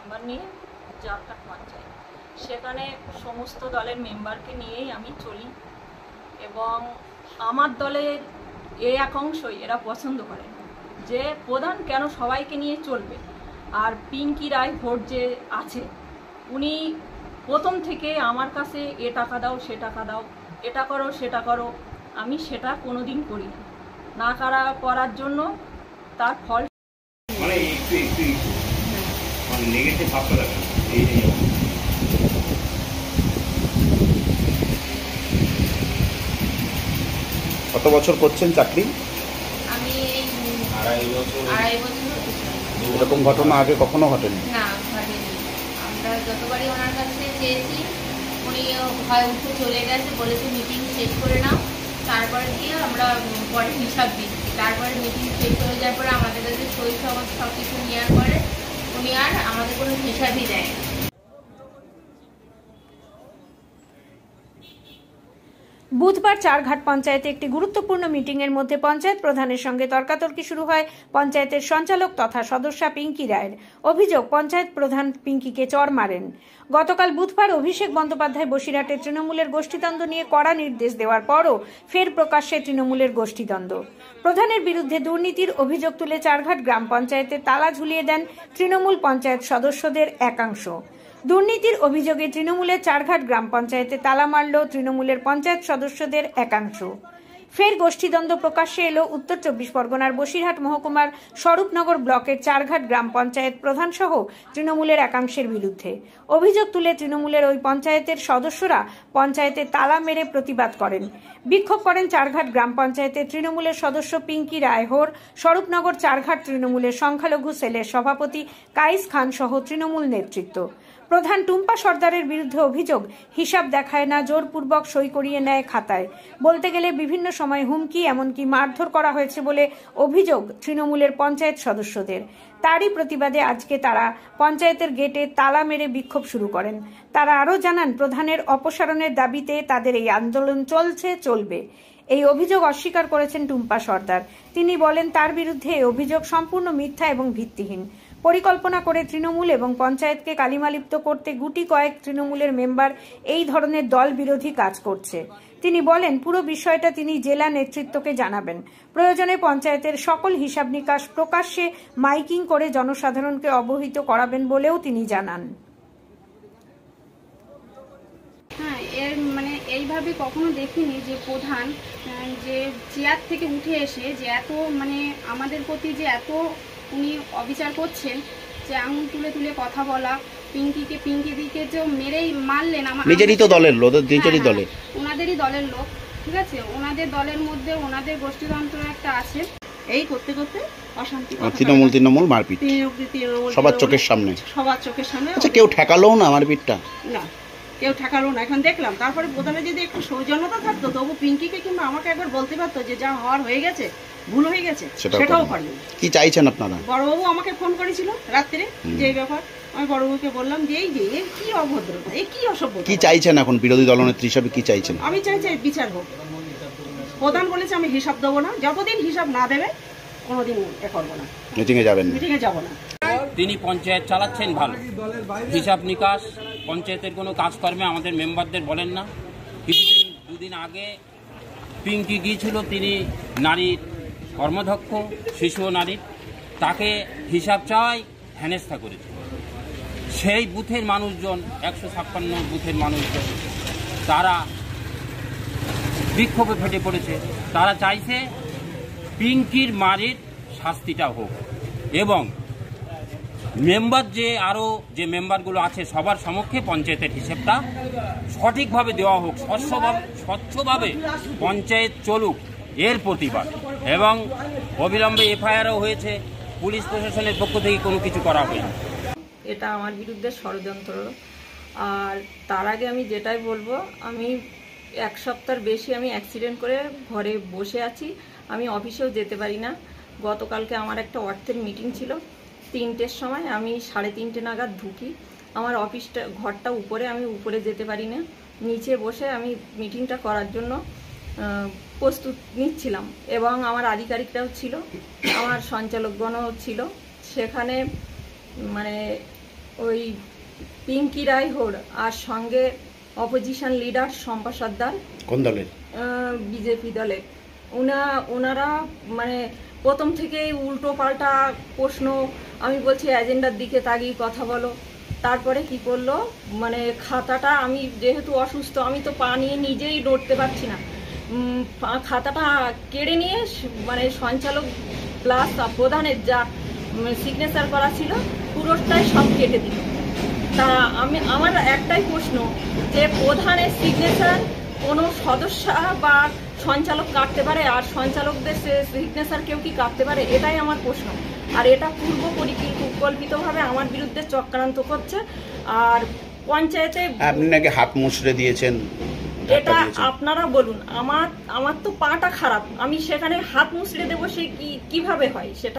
Member নিয়ে জারঘাট পঞ্চায়েত। সেখানে সমস্ত দলের মেম্বারকে নিয়েই আমি চলি এবং আমার দলের এক অংশই এরা পছন্দ করে যে প্রধান কেন সবাইকে নিয়ে চলবে। আর পিঙ্কি রায় ভোট যে আছে উনি প্রথম থেকে আমার কাছে এ টাকা দাও সে টাকা দাও, এটা করো সেটা করো, আমি সেটা কোনোদিন করি না করার জন্য তার ফল মানে একটু মানে নেগেটিভ ভাবতে লাগে এই কত বছর করছেন চাকরি? আমি আড়াই বছর। এরকম ঘটনা আগে কখনো ঘটেনি? না, ঘটেনি। আমরা যতবারই ওনার কাছে চেয়েছি উনি ভয় উঠে চলে গেছে, বলেছে মিটিং শেষ করে নাও, তারপরে দিয়ে আমরা পরে হিসাব দিচ্ছি। তারপরে মিটিং শেষ হয়ে যাওয়ার পরে আমাদের কাছে সই সব কিছু নেওয়ার পরে উনি আর আমাদের কোনো হিসাবই দেয়। বুধবার চারঘাট পঞ্চায়েতে একটি গুরুত্বপূর্ণ মিটিংয়ের মধ্যে পঞ্চায়েত প্রধানের সঙ্গে তর্কাতর্কি শুরু হয় পঞ্চায়েতের সঞ্চালক তথা সদস্যা পিঙ্কি রায়ের। অভিযোগ, পঞ্চায়েত প্রধান পিঙ্কিকে চড় মারেন। গতকাল বুধবার অভিষেক বন্দ্যোপাধ্যায় বসিরহাটে তৃণমূলের গোষ্ঠীদ্বন্দ্ব নিয়ে কড়া নির্দেশ দেওয়ার পরও ফের প্রকাশ্যে তৃণমূলের গোষ্ঠীদ্বন্দ্ব। প্রধানের বিরুদ্ধে দুর্নীতির অভিযোগ তুলে চারঘাট গ্রাম পঞ্চায়েতে তালা ঝুলিয়ে দেন তৃণমূল পঞ্চায়েত সদস্যদের একাংশ। দুর্নীতির অভিযোগে তৃণমূলের চারঘাট গ্রাম পঞ্চায়েতে তালা মারল তৃণমূলের পঞ্চায়েত সদস্যদের একাংশ। ফের গোষ্ঠীদ্বন্দ্ব প্রকাশ্যে এলো উত্তর 24 পরগনার বসিরহাট মহকুমার স্বরূপনগর ব্লকের চারঘাট গ্রাম পঞ্চায়েত প্রধান সহ তৃণমূলের একাংশের বিরুদ্ধে। অভিযোগ তুলে তৃণমূলের ওই পঞ্চায়েতের সদস্যরা পঞ্চায়েতে তালা মেরে প্রতিবাদ করেন। বিক্ষোভ করেন চারঘাট গ্রাম পঞ্চায়েতের তৃণমূলের সদস্য পিঙ্কি রায়হর, স্বরূপনগর চারঘাট তৃণমূলের সংখ্যালঘু সেলের সভাপতি কাইস খান সহ তৃণমূল নেতৃত্ব। প্রধান টুম্পা সর্দারের বিরুদ্ধে অভিযোগ, হিসাব দেখায় না, জোরপূর্বক সই করিয়ে নেয় খাতায়। বলতে গেলে বিভিন্ন সময় হুমকি এমনকি মারধর করা হয়েছে বলে অভিযোগ তৃণমূলের পঞ্চায়েত সদস্যদের। তারই প্রতিবাদে আজকে তারা পঞ্চায়েতের গেটে তালা মেরে বিক্ষোভ শুরু করেন। তারা আরও জানান, প্রধানের অপসারণের দাবিতে তাদের এই আন্দোলন চলবে। এই অভিযোগ অস্বীকার করেছেন টুম্পা সর্দার। তিনি বলেন, তার বিরুদ্ধে এই অভিযোগ সম্পূর্ণ মিথ্যা এবং ভিত্তিহীন। পরিকল্পনা করে তৃণমূল এবং পঞ্চায়েতকে কালিমালিপ্ত করতে গুটি কয়েক তৃণমূলের মেম্বার এই ধরনের দল বিরোধী কাজ করছে। তিনি বলেন, পুরো বিষয়টা তিনি জেলা নেতৃত্বকে জানাবেন। প্রয়োজনে পঞ্চায়েতের সকল হিসাব নিকাশ প্রকাশ্যে মাইকিং করে জনসাধারণকে অবহিত করাবেন বলেও তিনি জানান। হ্যাঁ, এর মানে এইভাবে কখনো দেখিনি যে প্রধান যে চেয়ার থেকে উঠে এসে যে এত মানে আমাদের প্রতি যে এত উনি অবিচার করছেন, যে আঙুল তুলে তুলে কথা বলা, পিঙ্কি দিকে যে মেরেই মারলেন। নিজেরই তো দলের লোক, নিজেরই দলের, ওনাদেরই দলের লোক, ঠিক আছে। ওনাদের দলের মধ্যে ওনাদের গোষ্ঠীতন্ত্র একটা আছে। এই করতে করতে অশান্তি, তৃণমূল মারপিট সবার চোখের সামনে। আচ্ছা, কেউ ঠেকালো না মারপিটটা? না, কেউ ঠেকালো না। এখন দেখলাম, তারপরে প্রধানের যদি একটু সৌজন্যতা থাকতো তবু পিঙ্কিকে কিংবা আমাকে একবার বলতে পারতো যে যা হওয়ার হয়ে গেছে, ভুল হয়ে গেছে, সেটাও পারলো। কি চাইছেন আপনারা? বড়বাবু আমাকে ফোন করেছিল রাত্রে, যে ব্যাপার আমি বড়বাবুকে বললাম যে এই যে কি অভদ্রতা, এই কি অসভ্যতা। কি চাইছেন এখন বিরোধী দলনেত্রী হিসাবে? কি চাইছেন? আমি চাই বিচার হোক। প্রধান বলেছে আমি হিসাব দেবো না, যতদিন হিসাব না দেবে কোনোদিন এ করবো না, মিটিংয়ে যাবো না। তিনি পঞ্চায়েত চালাচ্ছেন ভালো, হিসাব নিকাশ পঞ্চায়েতের কোনো কাজকর্মে আমাদের মেম্বারদের বলেন না। দুদিন আগে পিঙ্কি গিয়েছিল, তিনি নারীর কর্মদক্ষ, শিশু নারীর, তাকে হিসাব চাই হেনস্থা করেছে। সেই বুথের মানুষজন, 156 বুথের মানুষজন, তারা বিক্ষোভে ফেটে পড়েছে। তারা চাইছে পিঙ্কির মারির শাস্তিটা হোক এবং মেম্বার যে মেম্বারগুলো আছে সবার সমক্ষে পঞ্চায়েতের হিসেবটা সঠিকভাবে দেওয়া হোক, স্বচ্ছভাবে পঞ্চায়েত চলুক, এর প্রতিবাদ। এবং অবিলম্বে এফআইআরও হয়েছে, পুলিশ প্রশাসনের পক্ষ থেকে কোনো কিছু করা হয়নি। এটা আমার বিরুদ্ধে ষড়যন্ত্র। আর তার আগে আমি যেটাই বলবো, আমি 1 সপ্তাহের বেশি আমি অ্যাক্সিডেন্ট করে ঘরে বসে আছি, আমি অফিসেও যেতে পারি না। গতকালকে আমার একটা অর্থের মিটিং ছিল, 3টের সময় আমি 3:30 নাগাদ ঢুকি। আমার ঘরটা উপরে, আমি উপরে যেতে পারি না, নিচে বসে আমি মিটিংটা করার জন্য প্রস্তুত নিচ্ছিলাম এবং আমার আধিকারিকরাও ছিল, আমার সঞ্চালকগণও ছিল। সেখানে মানে ওই পিঙ্কি রায়হর আর সঙ্গে অপোজিশন লিডার শম্পা সর্দার, কোন দলের? বিজেপি দলের। ওনারা মানে প্রথম থেকেই উল্টো পাল্টা প্রশ্ন, আমি বলছি এজেন্ডার দিকে তাকিয়ে কথা বলো। তারপরে কি করলো, মানে খাতাটা, আমি যেহেতু অসুস্থ, আমি তো পা নিয়ে নিজেই নড়তে পারছি না, খাতাটা কেড়ে নিয়ে মানে সঞ্চালক প্লাস প্রধানের যা সিগনেচার করা ছিল পুরোটাই সব কেটে দিল। তা আমার একটাই প্রশ্ন, যে প্রধানের সিগনেচার কোনো সদস্য বা সঞ্চালক কাটতে পারে, আর সঞ্চালকদের সিগনেচার কেউ কি কাটতে পারে? এটাই আমার প্রশ্ন। আর এটা পূর্ব পরিকল্পিতভাবে আমার বিরুদ্ধে চক্রান্ত করছে। আর পঞ্চায়েতে আপনি নাকি হাত মুচড়ে দিয়েছেন, এটা আপনারা বলুন। আমার তো পাটা খারাপ, আমি সেখানে হাত মুচড়ে দেবো, সে কিভাবে হয় সেটা